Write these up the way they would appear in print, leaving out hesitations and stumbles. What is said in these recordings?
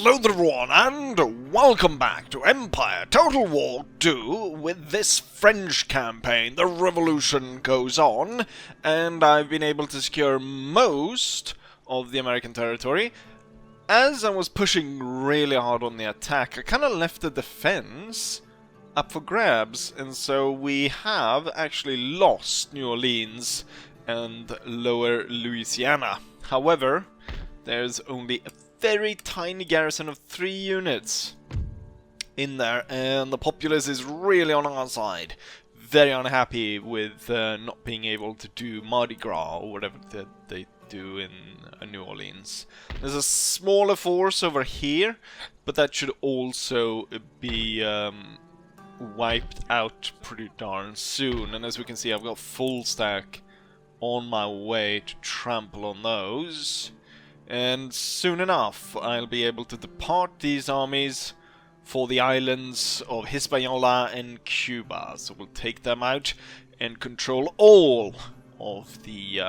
Hello there everyone, and welcome back to Empire Total War 2 with this French campaign. The revolution goes on, and I've been able to secure most of the American territory. As I was pushing really hard on the attack, I kind of left the defense up for grabs, and so we have actually lost New Orleans and Lower Louisiana. However, there's only a very tiny garrison of 3 units in there, and the populace is really on our side. Very unhappy with not being able to do Mardi Gras or whatever that they do in New Orleans. There's a smaller force over here, but that should also be wiped out pretty darn soon. And as we can see, I've got full stack on my way to trample on those. And soon enough, I'll be able to depart these armies for the islands of Hispaniola and Cuba. So we'll take them out and control all of the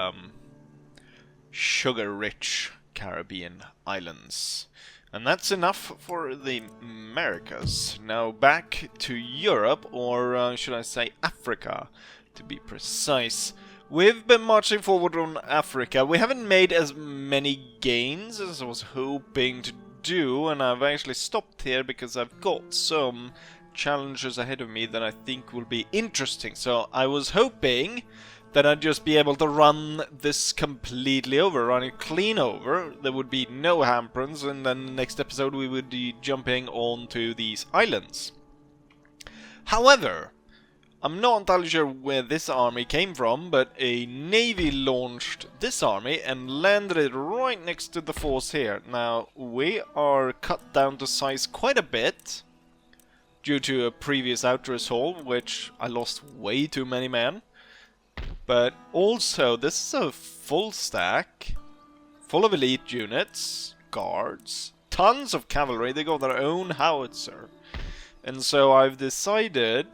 sugar-rich Caribbean islands. And that's enough for the Americas. Now back to Europe, or should I say Africa, to be precise. We've been marching forward on Africa. We haven't made as many gains as I was hoping to do, and I've actually stopped here because I've got some challenges ahead of me that I think will be interesting. So I was hoping that I'd just be able to run this completely over, run it clean over. There would be no hampers, and then the next episode we would be jumping onto these islands. However, I'm not entirely sure where this army came from, but a navy launched this army and landed it right next to the force here. Now, we are cut down to size quite a bit due to a previous outer assault, which I lost way too many men. But also, this is a full stack, full of elite units, guards, tons of cavalry. They got their own howitzer. And so I've decided,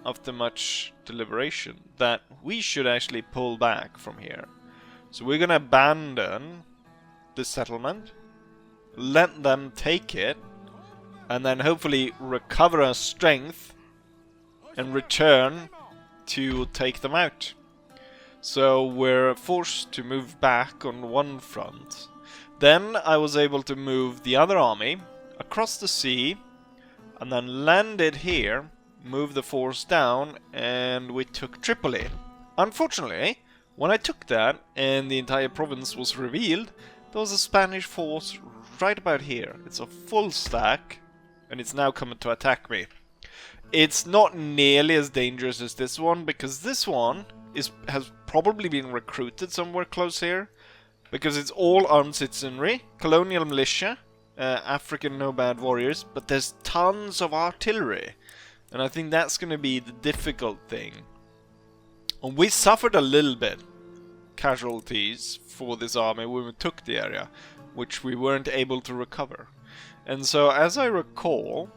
after much deliberation, that we should actually pull back from here. So we're gonna abandon the settlement, let them take it, and then hopefully recover our strength and return to take them out. So we're forced to move back on one front. Then I was able to move the other army across the sea and then landed here, moved the force down, and we took Tripoli. Unfortunately, when I took that and the entire province was revealed, there was a Spanish force right about here. It's a full stack, and it's now coming to attack me. It's not nearly as dangerous as this one, because this one has probably been recruited somewhere close here, because it's all armed citizenry, colonial militia, African nomad warriors, but there's tons of artillery. And I think that's going to be the difficult thing. And we suffered a little bit casualties for this army when we took the area, which we weren't able to recover. And so, as I recall,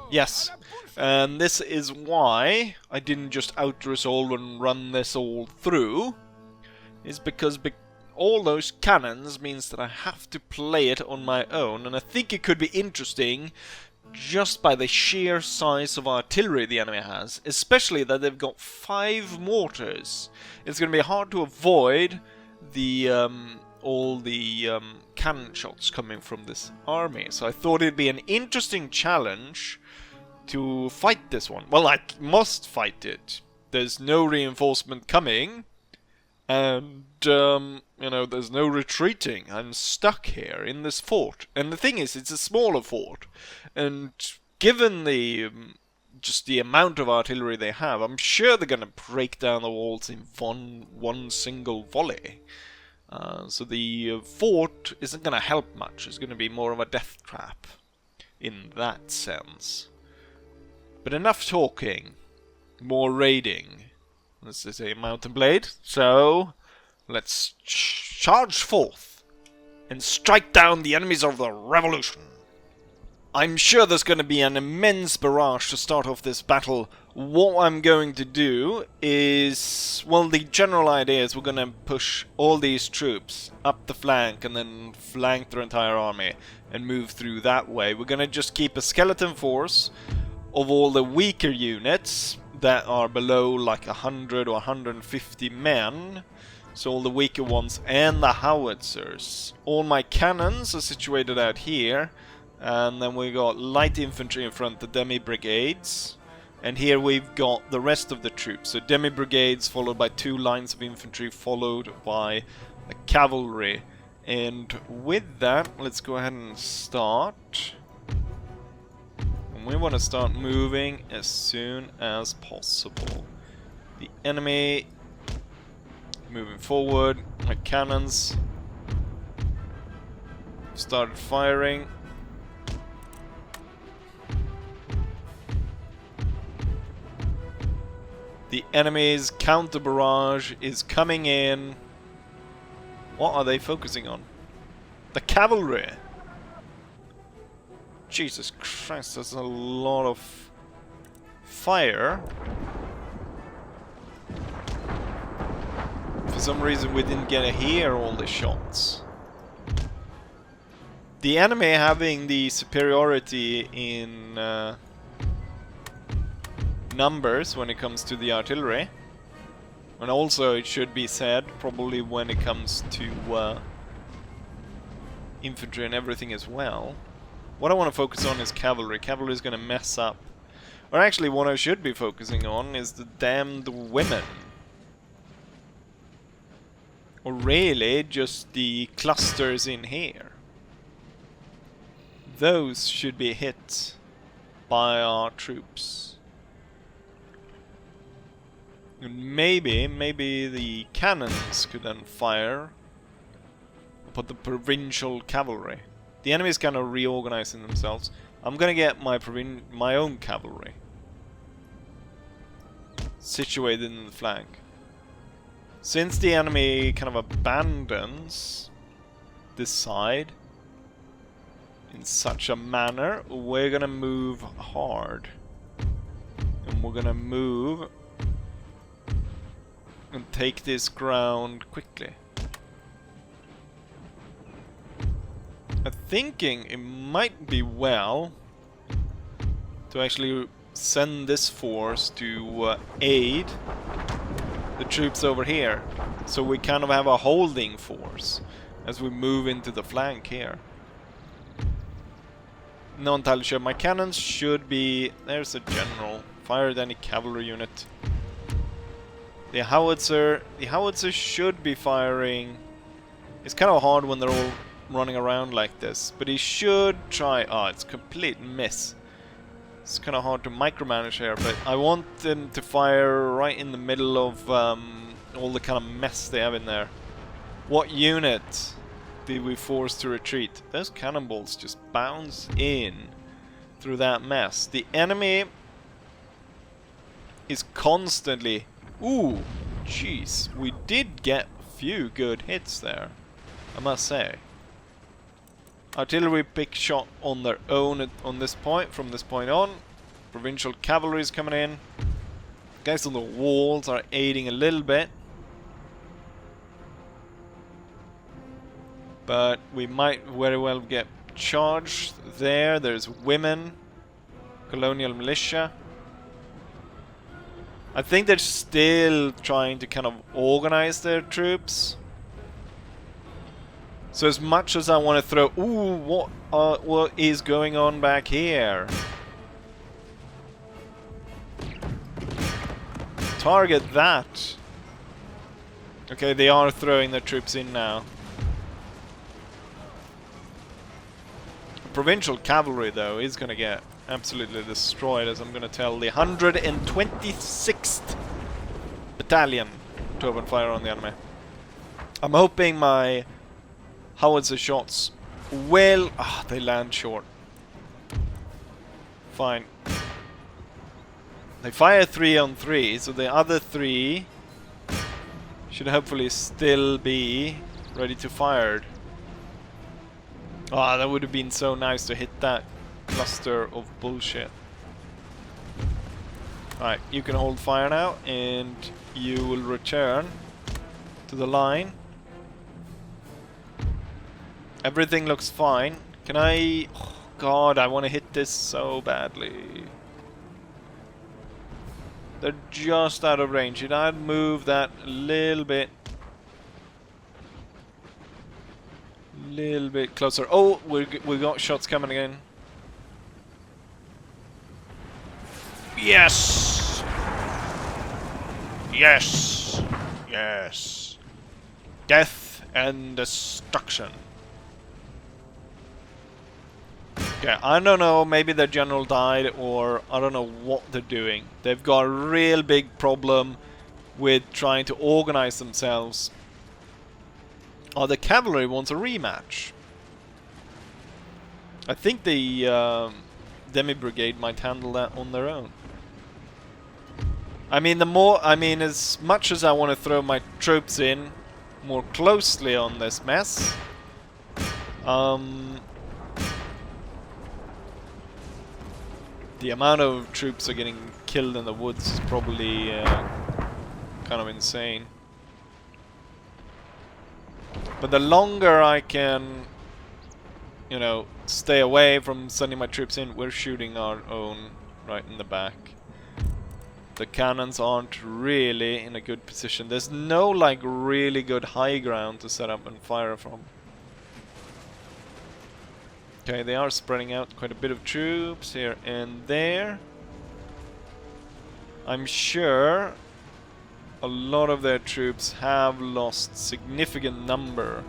yes, and this is why I didn't just out-resolve and run this all through, is because all those cannons means that I have to play it on my own, and I think it could be interesting just by the sheer size of artillery the enemy has, especially that they've got 5 mortars. It's going to be hard to avoid the all the cannon shots coming from this army. So I thought it'd be an interesting challenge to fight this one. Well, I must fight it. There's no reinforcement coming, and you know, there's no retreating. I'm stuck here in this fort. And the thing is, it's a smaller fort. And given the just the amount of artillery they have, I'm sure they're going to break down the walls in one single volley. So the fort isn't going to help much. It's going to be more of a death trap in that sense. But enough talking. More raiding. This is a mountain blade, so let's charge forth and strike down the enemies of the revolution. I'm sure there's going to be an immense barrage to start off this battle. What I'm going to do is... well, the general idea is we're going to push all these troops up the flank and then flank their entire army and move through that way. We're going to just keep a skeleton force of all the weaker units that are below like 100 or 150 men. So all the weaker ones and the howitzers. All my cannons are situated out here. And then we got light infantry in front, the demi-brigades. And here we've got the rest of the troops. So demi-brigades followed by 2 lines of infantry followed by the cavalry. And with that, let's go ahead and start. And we want to start moving as soon as possible. The enemy moving forward. My cannons started firing. The enemy's counter barrage is coming in. What are they focusing on? The cavalry! Jesus Christ, that's a lot of fire. For some reason we didn't get to hear all the shots. The enemy having the superiority in numbers when it comes to the artillery, and also it should be said probably when it comes to infantry and everything as well. What I want to focus on is cavalry. Cavalry is going to mess up. Or actually what I should be focusing on is the damned women. Or really just the clusters in here. Those should be hit by our troops. And maybe the cannons could then fire upon the provincial cavalry. The enemy's kind of reorganizing themselves. I'm gonna get my own cavalry situated in the flank. Since the enemy kind of abandons this side in such a manner, we're gonna move hard. And we're gonna move and take this ground quickly. I'm thinking it might be well to actually send this force to aid the troops over here, so we kind of have a holding force as we move into the flank here. Not entirely sure. My cannons should be... there's a general. Fired any cavalry unit. The howitzer should be firing. It's kind of hard when they're all running around like this, but he should try... oh, it's a complete miss. It's kind of hard to micromanage here, but I want them to fire right in the middle of all the kind of mess they have in there. What unit did we force to retreat? Those cannonballs just bounce in through that mess. The enemy is constantly... ooh, jeez, we did get a few good hits there, I must say. Artillery pick shot on their own on this point, from this point on. Provincial cavalry is coming in. Guys on the walls are aiding a little bit. But we might very well get charged there. There's women. Colonial militia. I think they're still trying to kind of organize their troops. So as much as I want to throw... ooh, what is going on back here? Target that. Okay, they are throwing their troops in now. Provincial cavalry, though, is going to get absolutely destroyed, as I'm going to tell the 126th Battalion to open fire on the enemy. I'm hoping my howitzer shots will... ah, they land short. Fine. They fire 3 on 3, so the other 3 should hopefully still be ready to fire. Ah, that would have been so nice to hit that cluster of bullshit. Alright, you can hold fire now, and you will return to the line. Everything looks fine. Can I... Oh god, I want to hit this so badly. They're just out of range. Should I move that a little bit? Little bit closer. Oh, we got shots coming again. Yes! Yes! Yes! Death and destruction. Okay, I don't know, maybe their general died, or I don't know what they're doing. They've got a real big problem with trying to organize themselves. Oh, the cavalry wants a rematch. I think the Demi Brigade might handle that on their own. I mean, as much as I want to throw my troops in more closely on this mess, the amount of troops are getting killed in the woods is probably kind of insane. But the longer I can, you know, stay away from sending my troops in, we're shooting our own right in the back. The cannons aren't really in a good position. There's no, like, really good high ground to set up and fire from. Okay, they are spreading out quite a bit of troops here and there. I'm sure a lot of their troops have lost significant number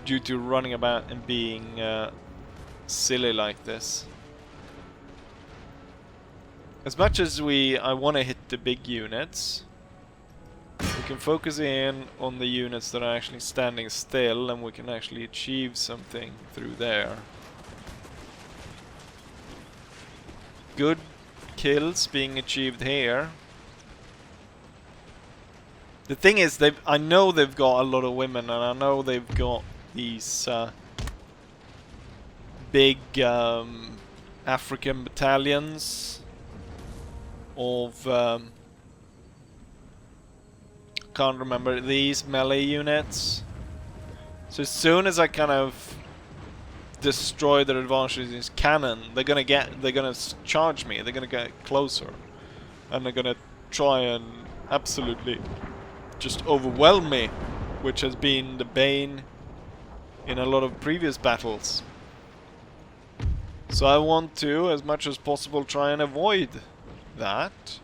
due to running about and being silly like this. As much as I want to hit the big units, we can focus in on the units that are actually standing still, and we can actually achieve something through there. Good kills being achieved here. The thing is, I know they've got a lot of women, and I know they've got these big African battalions of can't remember, these melee units. So as soon as I kind of destroy their advantages in cannon, they're gonna charge me. They're gonna get closer, and they're gonna try and absolutely just overwhelm me, which has been the bane in a lot of previous battles. So I want to, as much as possible, try and avoid that.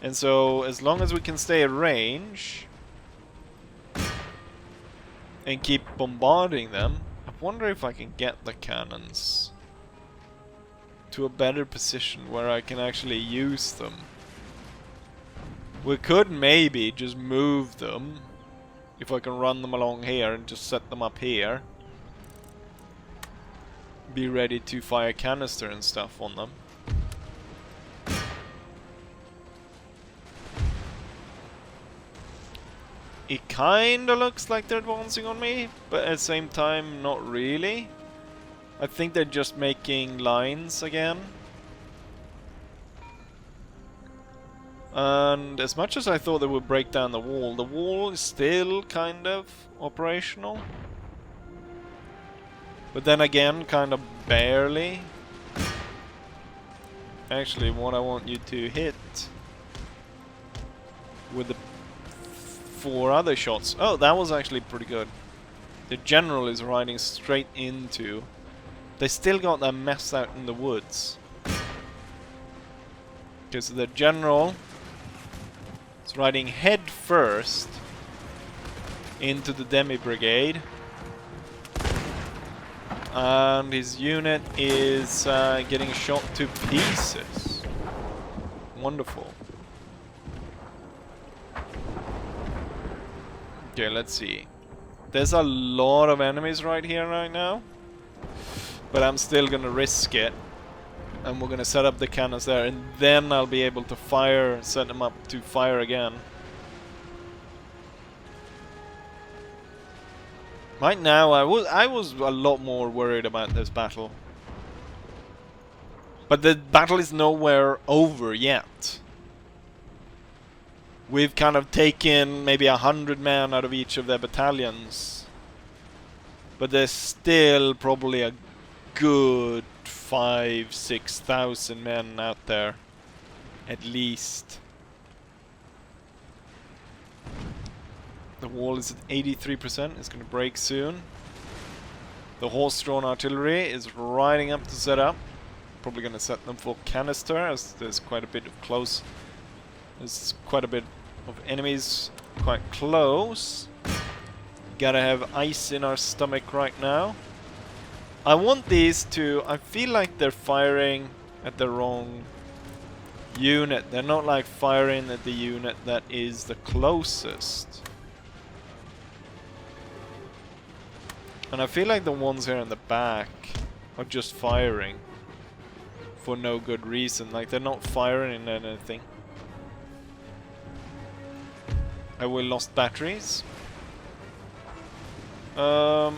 And so as long as we can stay at range and keep bombarding them, I wonder if I can get the cannons to a better position where I can actually use them. We could maybe just move them, if I can run them along here and just set them up here. Be ready to fire canister and stuff on them. It kinda looks like they're advancing on me, but at the same time, not really. I think they're just making lines again. And as much as I thought they would break down the wall is still kind of operational. But then again, kind of barely. Actually, what I want you to hit with the 4 other shots. Oh, that was actually pretty good. The general is riding straight into... They still got that mess out in the woods. Okay, so the general is riding head first into the Demi Brigade. And his unit is getting shot to pieces. Wonderful. Okay, let's see. There's a lot of enemies right here right now. But I'm still gonna risk it. And we're gonna set up the cannons there, and then I'll be able to fire, set them up to fire again. Right now, I was a lot more worried about this battle. But the battle is nowhere over yet. We've kind of taken maybe 100 men out of each of their battalions. But there's still probably a good 5,000-6,000 men out there. At least. The wall is at 83%. It's going to break soon. The horse-drawn artillery is riding up to set up. Probably going to set them for canister, as there's quite a bit of close. There's quite a bit of enemies quite close. Gotta have ice in our stomach right now. I want these to... I feel like they're firing at the wrong unit. They're not like firing at the unit that is the closest. And I feel like the ones here in the back are just firing for no good reason. Like, they're not firing at anything. We lost batteries. No,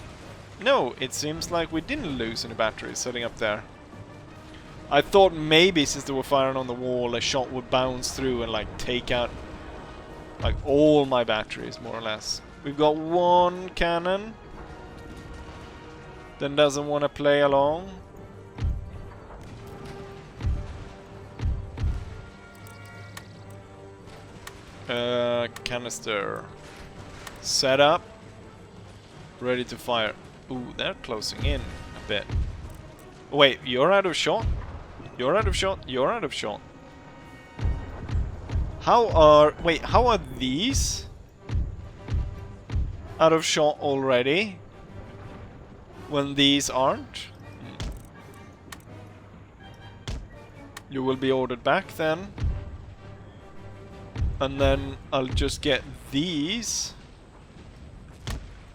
it seems like we didn't lose any batteries setting up there. I thought maybe since they were firing on the wall, a shot would bounce through and like take out like all my batteries, more or less. We've got one cannon. Then doesn't want to play along. Canister. Set up. Ready to fire. Ooh, they're closing in a bit. Wait, you're out of shot? You're out of shot? You're out of shot. How are these out of shot already? When these aren't? You will be ordered back then. And then I'll just get these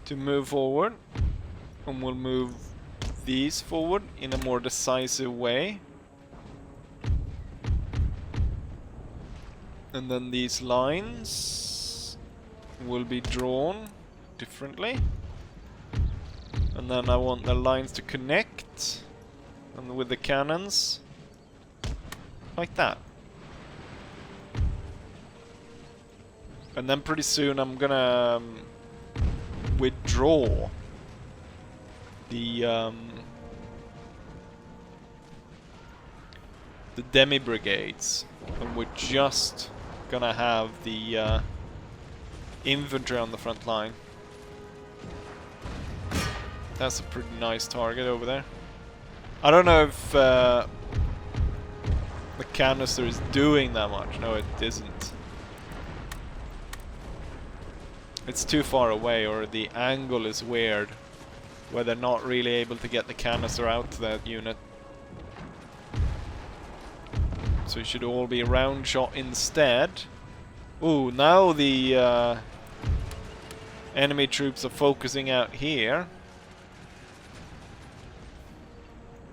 to move forward. And we'll move these forward in a more decisive way. And then these lines will be drawn differently. And then I want the lines to connect. And with the cannons. Like that. And then pretty soon I'm gonna withdraw the demi-brigades. And we're just gonna have the infantry on the front line. That's a pretty nice target over there. I don't know if the canister is doing that much. No, it isn't. It's too far away, or the angle is weird, where they're not really able to get the canister out to that unit. So it should all be round shot instead. Ooh, now the enemy troops are focusing out here.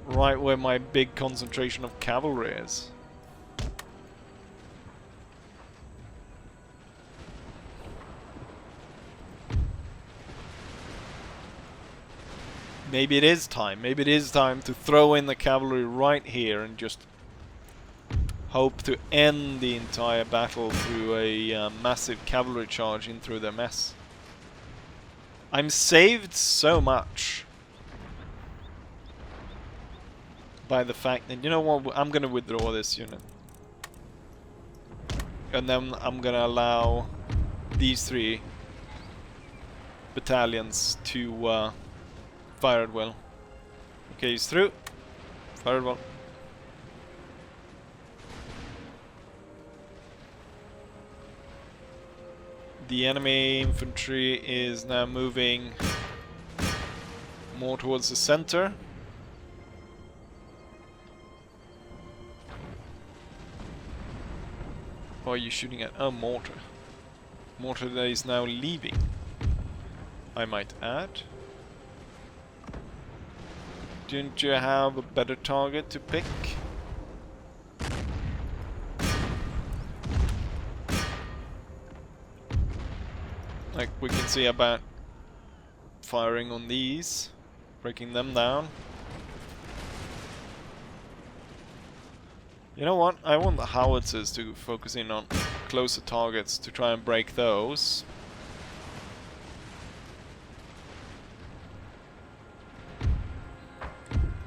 Right where my big concentration of cavalry is. Maybe it is time. Maybe it is time to throw in the cavalry right here and just hope to end the entire battle through a massive cavalry charge in through their mess. I'm saved so much by the fact that, you know what, I'm gonna withdraw this unit. And then I'm gonna allow these 3 battalions to fire at will. Okay, he's through. Fire at will. The enemy infantry is now moving more towards the center. What are you shooting at? Oh, mortar. Mortar that is now leaving, I might add. Didn't you have a better target to pick? Like, we can see about firing on these, breaking them down. You know what? I want the howitzers to focus in on closer targets to try and break those.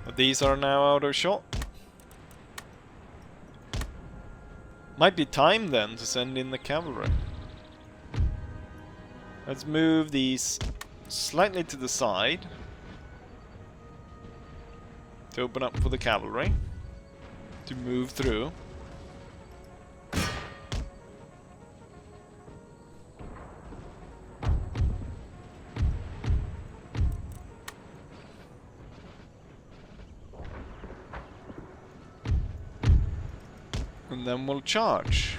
But these are now out of shot. Might be time then to send in the cavalry. Let's move these slightly to the side to open up for the cavalry to move through. And then we'll charge.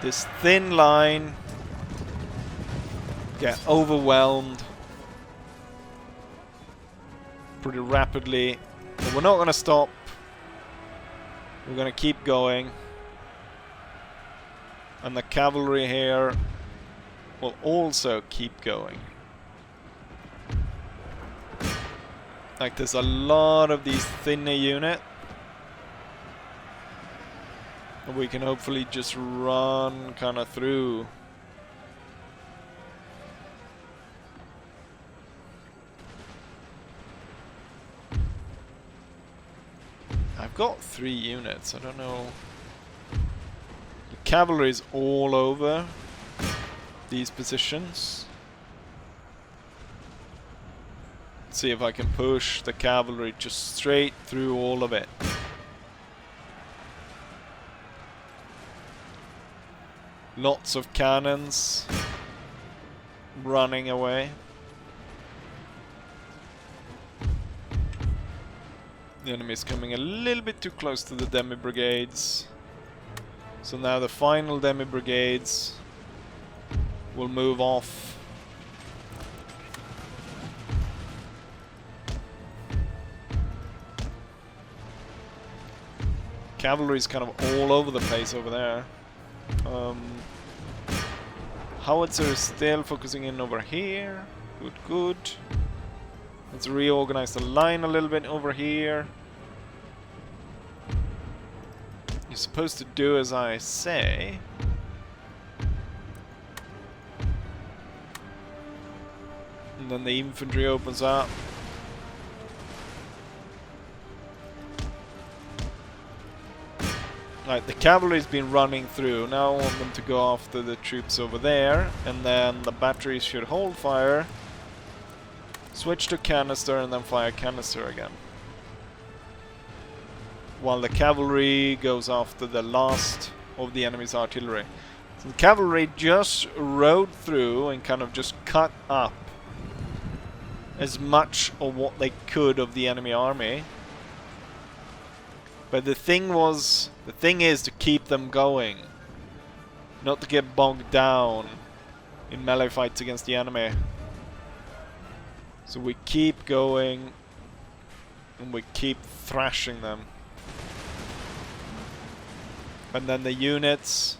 This thin line get overwhelmed pretty rapidly. But we're not going to stop. We're going to keep going. And the cavalry here will also keep going. Like, there's a lot of these thinner units. And we can hopefully just run kind of through. I've got 3 units, I don't know. The cavalry is all over these positions. See if I can push the cavalry just straight through all of it. Lots of cannons running away. The enemy is coming a little bit too close to the demi-brigades. So now the final demi-brigades will move off. Cavalry is kind of all over the place over there. Howitzer is still focusing in over here. Good, good. Let's reorganize the line a little bit over here. You're supposed to do as I say. And then the infantry opens up. Right, the cavalry's been running through. Now I want them to go after the troops over there. And then the batteries should hold fire. Switch to canister and then fire canister again. While the cavalry goes after the last of the enemy's artillery. So the cavalry just rode through and kind of just cut up as much of what they could of the enemy army. But the thing is to keep them going. Not to get bogged down in melee fights against the enemy. So we keep going and we keep thrashing them. And then the units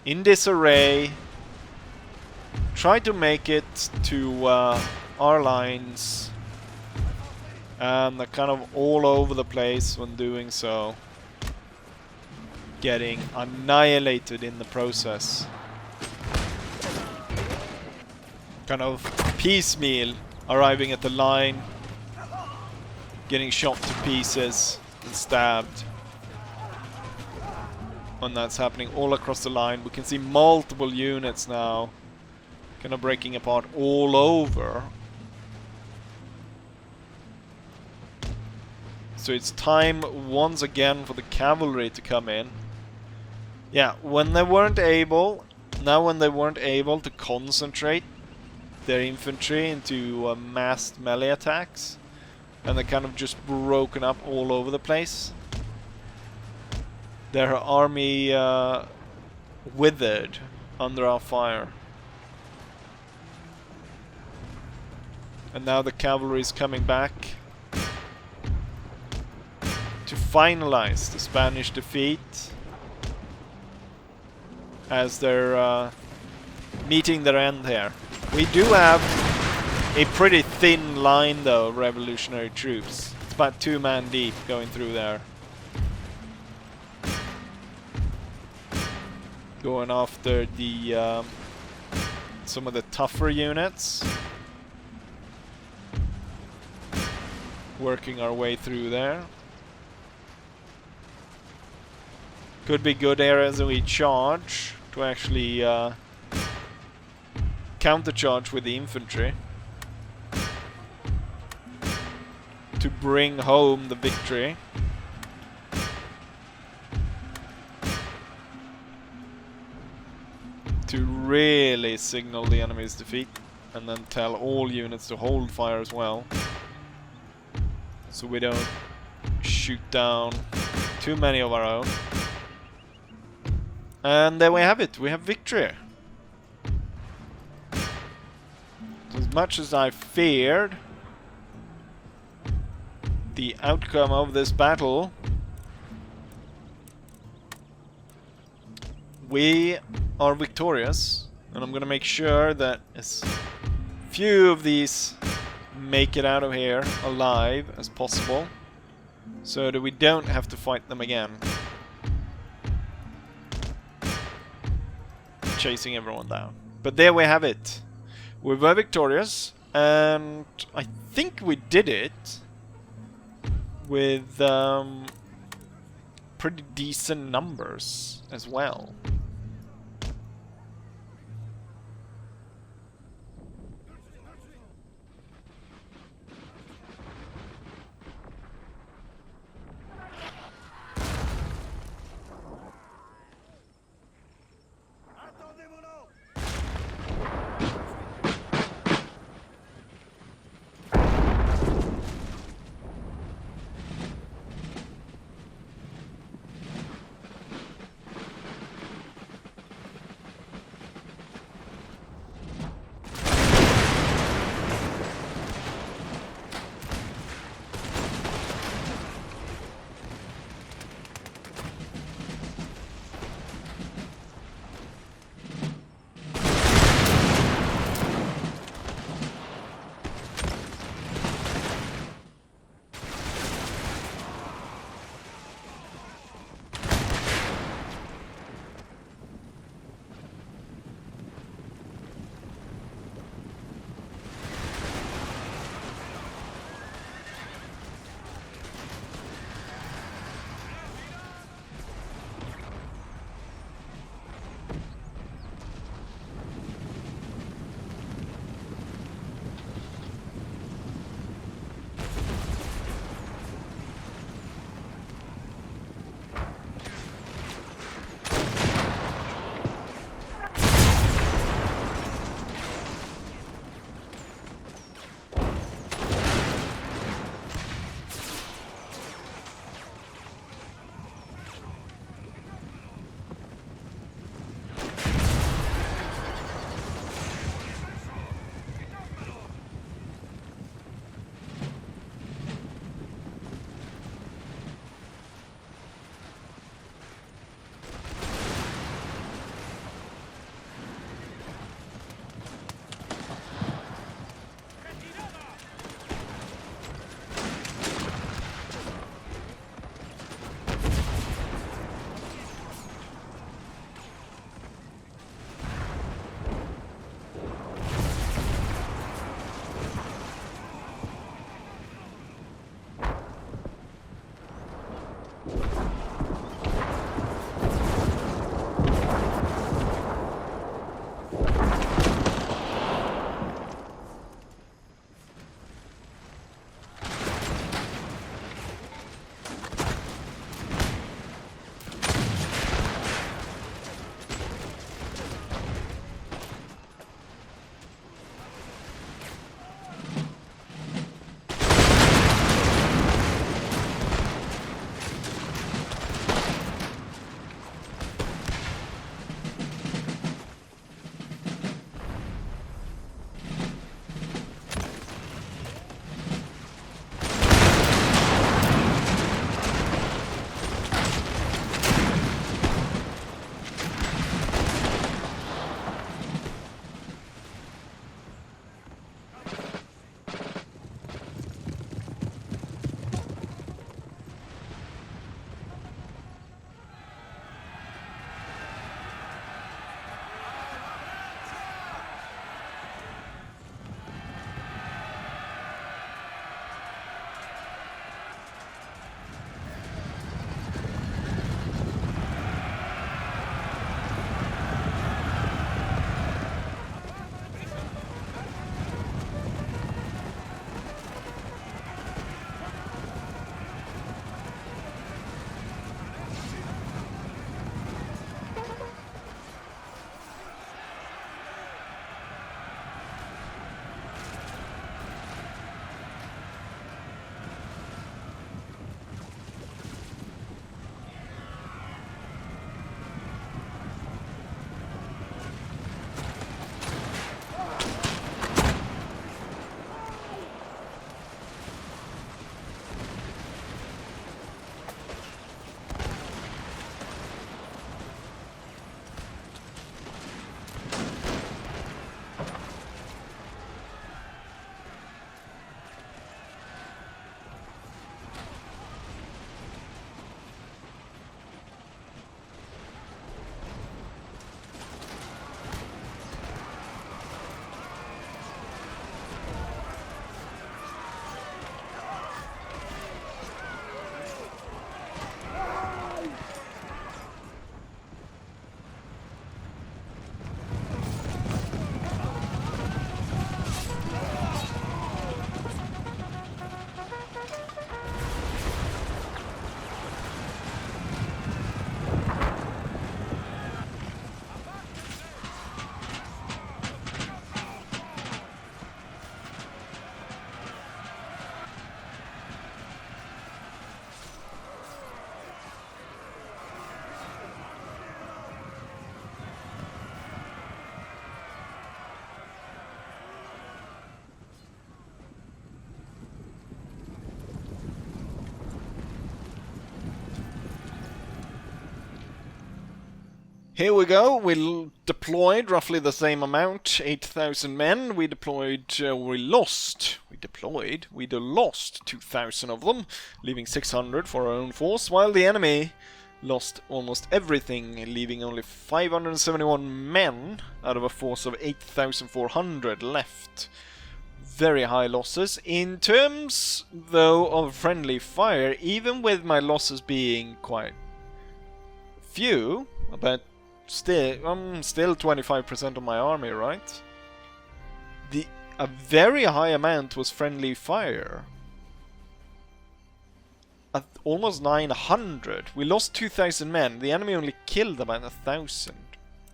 in disarray try to make it to our lines. And they're kind of all over the place when doing so. Getting annihilated in the process. Kind of piecemeal arriving at the line. Getting shot to pieces and stabbed. And that's happening all across the line. We can see multiple units now. Kind of breaking apart all over. So it's time once again for the cavalry to come in. Yeah, when they weren't able to concentrate their infantry into massed melee attacks, and they're kind of just broken up all over the place. Their army withered under our fire. And now the cavalry is coming back to finalize the Spanish defeat as they're meeting their end here. We do have A pretty thin line though of revolutionary troops. It's about 2 man deep going through there. Going after the some of the tougher units. Working our way through there. Could be good areas that we charge to actually countercharge with the infantry to bring home the victory. To really signal the enemy's defeat and then tell all units to hold fire as well, so we don't shoot down too many of our own. And there we have it, we have victory. As much as I feared the outcome of this battle, we are victorious, and I'm gonna make sure that as few of these make it out of here alive as possible, so that we don't have to fight them again. Chasing everyone down. But there we have it. We were victorious, and I think we did it with pretty decent numbers as well. Here we go, we deployed roughly the same amount, 8,000 men. We lost 2,000 of them, leaving 600 for our own force, while the enemy lost almost everything, leaving only 571 men out of a force of 8,400 left. Very high losses. In terms, though, of friendly fire, even with my losses being quite few, but I'm still 25% of my army, right? A very high amount was friendly fire. At almost 900. We lost 2,000 men. The enemy only killed about 1,000.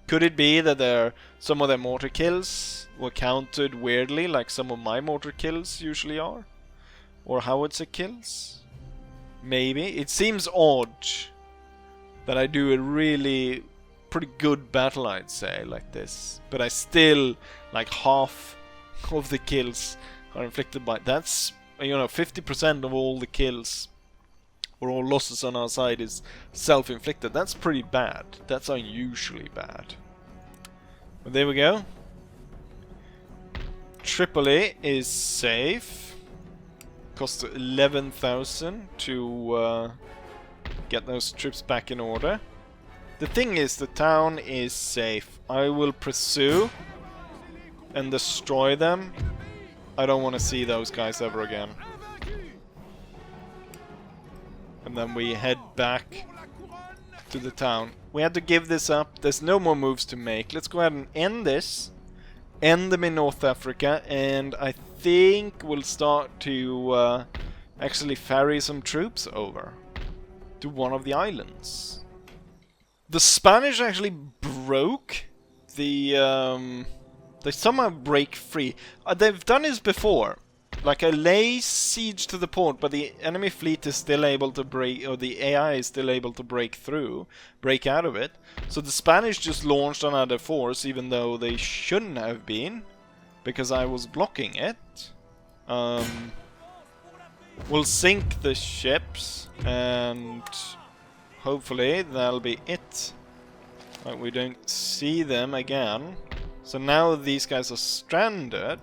Could it be that some of their mortar kills were counted weirdly, like some of my mortar kills usually are? Or howitzer kills? Maybe. It seems odd that I do a really pretty good battle, I'd say, like this. But I still, like, half of the kills are inflicted by... That's, 50% of all the kills or all losses on our side is self-inflicted. That's pretty bad. That's unusually bad. But there we go. Tripoli is safe. Cost 11,000 to get those troops back in order. The thing is, the town is safe. I will pursue and destroy them. I don't want to see those guys ever again. And then we head back to the town. We had to give this up. There's no more moves to make. Let's go ahead and end this. End them in North Africa. And I think we'll start to actually ferry some troops over to one of the islands. The Spanish actually broke the... they somehow break free. They've done this before. Like, I lay siege to the port, but the enemy fleet is still able to break... Or the AI is still able to break out of it. So the Spanish just launched another force, even though they shouldn't have been. Because I was blocking it. We'll sink the ships, and... hopefully that'll be it. Like, we don't see them again. So now these guys are stranded.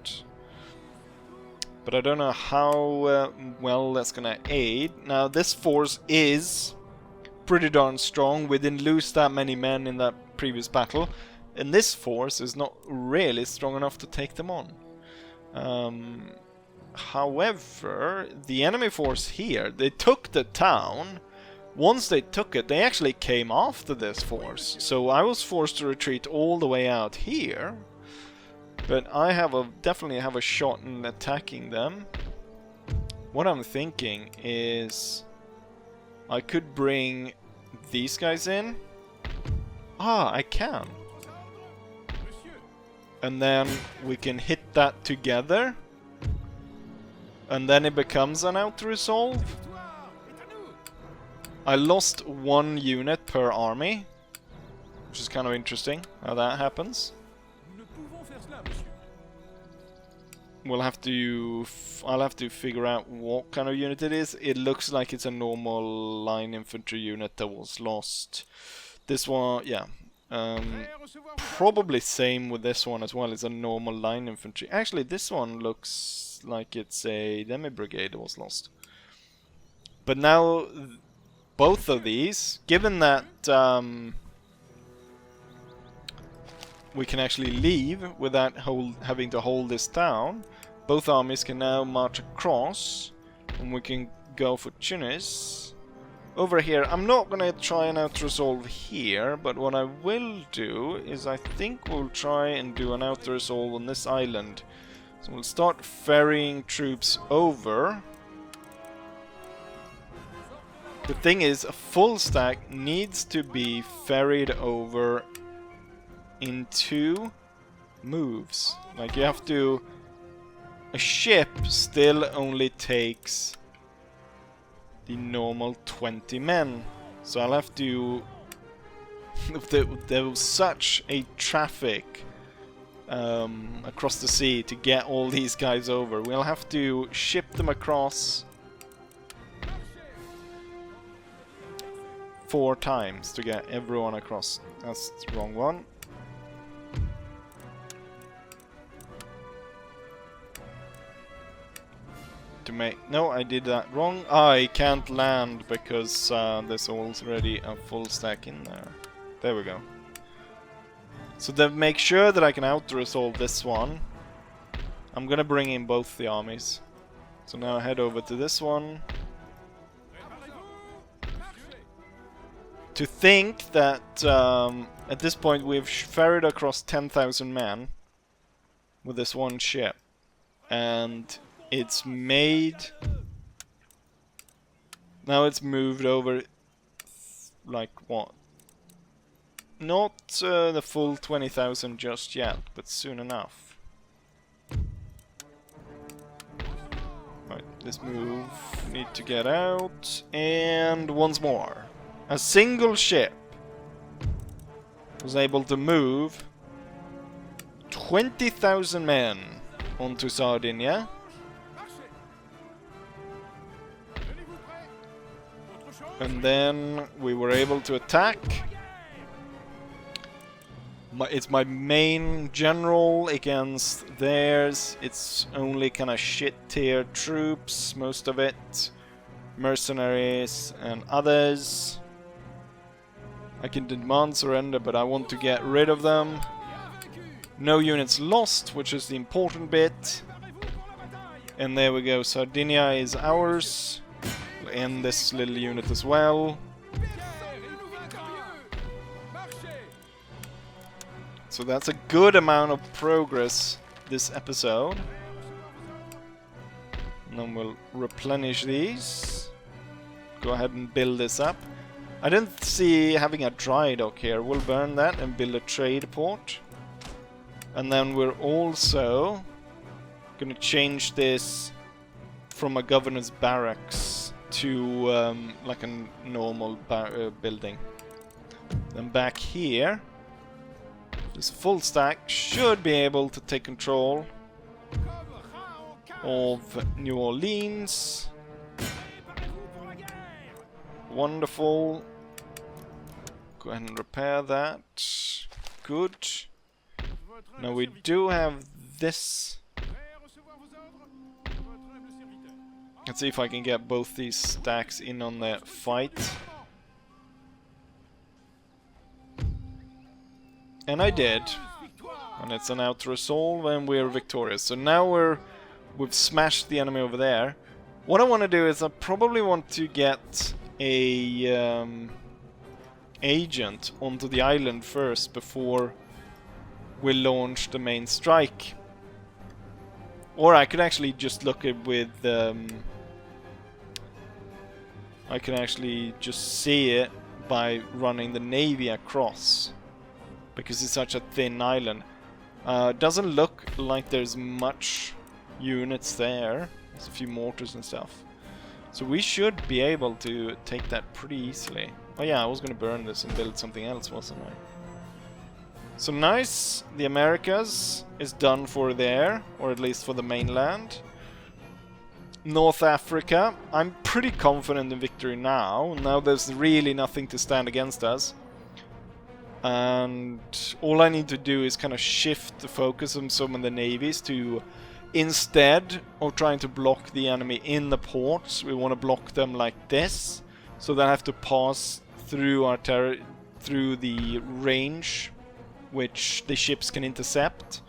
But I don't know how well that's gonna aid. Now this force is pretty darn strong. We didn't lose that many men in that previous battle. And this force is not really strong enough to take them on. However, the enemy force here, they took the town. Once they took it, they actually came after this force. So I was forced to retreat all the way out here. But I definitely have a shot in attacking them. What I'm thinking is I could bring these guys in. Ah, I can. And then we can hit that together. And then it becomes an auto-resolve. I lost 1 unit per army, which is kind of interesting how that happens. I'll have to figure out what kind of unit it is. It looks like it's a normal line infantry unit that was lost. This one, yeah. Probably same with this one as well. It's a normal line infantry. Actually, this one looks like it's a demi-brigade that was lost. But now, both of these, given that we can actually leave without having to hold this town, both armies can now march across, and we can go for Tunis. Over here, I'm not gonna try and out-resolve here, but what I will do is I think we'll try and do an out-resolve on this island. So we'll start ferrying troops over. The thing is, a full stack needs to be ferried over in 2 moves. Like, you have to... A ship still only takes the normal 20 men. So I'll have to... there was such a traffic across the sea to get all these guys over. We'll have to ship them across 4 times to get everyone across. That's the wrong one. No, I did that wrong. I can't land because there's already a full stack in there. There we go. So to make sure that I can out-resolve this one, I'm gonna bring in both the armies. So now I head over to this one. To think that at this point we've ferried across 10,000 men with this one ship. And it's made... Now it's moved over... like what? Not the full 20,000 just yet, but soon enough. Right, this move, need to get out, and once more. A single ship was able to move 20,000 men onto Sardinia. And then we were able to attack. It's my main general against theirs. It's only kind of shit tier troops, most of it. Mercenaries and others. I can demand surrender, but I want to get rid of them. No units lost, which is the important bit. And there we go, Sardinia is ours. We'll end this little unit as well. So that's a good amount of progress this episode. And then we'll replenish these. Go ahead and build this up. I don't see having a dry dock here. We'll burn that and build a trade port. And then we're also gonna change this from a governor's barracks to like a normal building. Then back here, this full stack should be able to take control of New Orleans. Wonderful. Go ahead and repair that. Good. Now we do have this. Let's see if I can get both these stacks in on the fight. And I did. And it's an out-resolve and we're victorious. So now we've smashed the enemy over there. What I want to do is I probably want to get a agent onto the island first before we launch the main strike. Or I could actually just look at with I can actually just see it by running the navy across, because it's such a thin island. Doesn't look like there's much units there. There's a few mortars and stuff. So we should be able to take that pretty easily. Oh yeah, I was gonna burn this and build something else, wasn't I? So nice, the Americas is done for there, or at least for the mainland. North Africa, I'm pretty confident in victory now. Now there's really nothing to stand against us. And all I need to do is kind of shift the focus on some of the navies to, instead of trying to block the enemy in the ports, we want to block them like this. So they have to pass through our through the range which the ships can intercept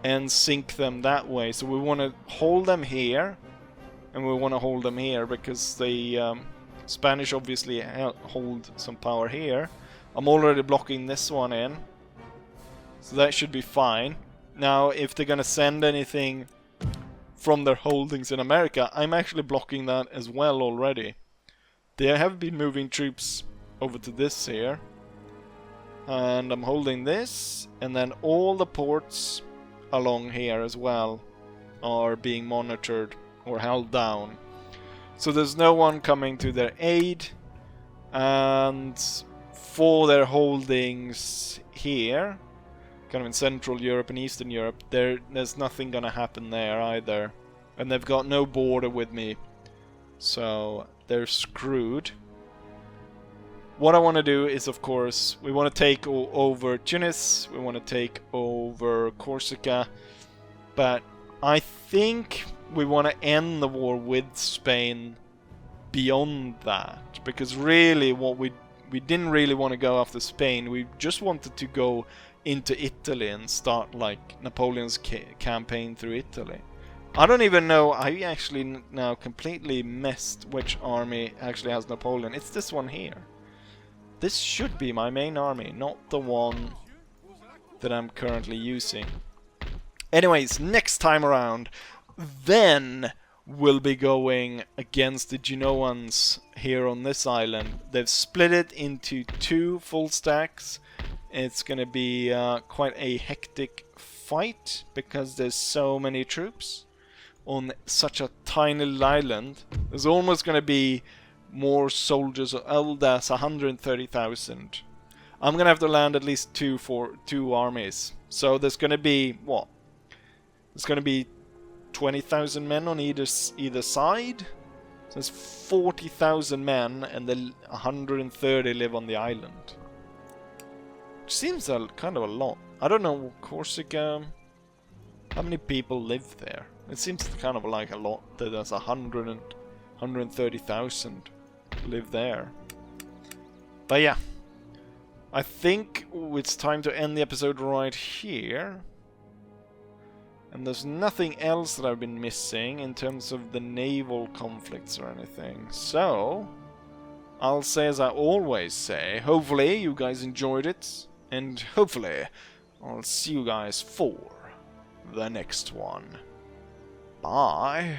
and sink them that way. So we want to hold them here, and we want to hold them here because the Spanish obviously hold some power here. I'm already blocking this one in, so that should be fine. Now if they're gonna send anything from their holdings in America, I'm actually blocking that as well already. They have been moving troops over to this here, and I'm holding this, and then all the ports along here as well are being monitored or held down. So there's no one coming to their aid, and for their holdings here, kind of in Central Europe and Eastern Europe, there's nothing gonna happen there either. And they've got no border with me, so they're screwed. what I want to do is, of course, we want to take over Tunis, we want to take over Corsica, but I think we want to end the war with Spain beyond that, because really what we didn't really want to go after Spain, we just wanted to go into Italy and start like Napoleon's campaign through Italy. I don't even know, I actually now completely missed which army actually has Napoleon. It's this one here. This should be my main army, not the one that I'm currently using. Anyways, next time around, then we'll be going against the Genoans here on this island. They've split it into 2 full stacks. It's gonna be quite a hectic fight because there's so many troops on such a tiny little island. There's almost gonna be more soldiers. Oh, that's 130,000. I'm gonna have to land at least 2 armies. So there's gonna be what? There's gonna be 20,000 men on either side. So there's 40,000 men, and then 130 live on the island. Which seems kind of a lot. I don't know, Corsica. How many people live there? It seems kind of like a lot. That there's 130,000 live there. But yeah, I think it's time to end the episode right here. And there's nothing else that I've been missing in terms of the naval conflicts or anything. So, I'll say as I always say, hopefully you guys enjoyed it. And hopefully I'll see you guys for the next one. Bye.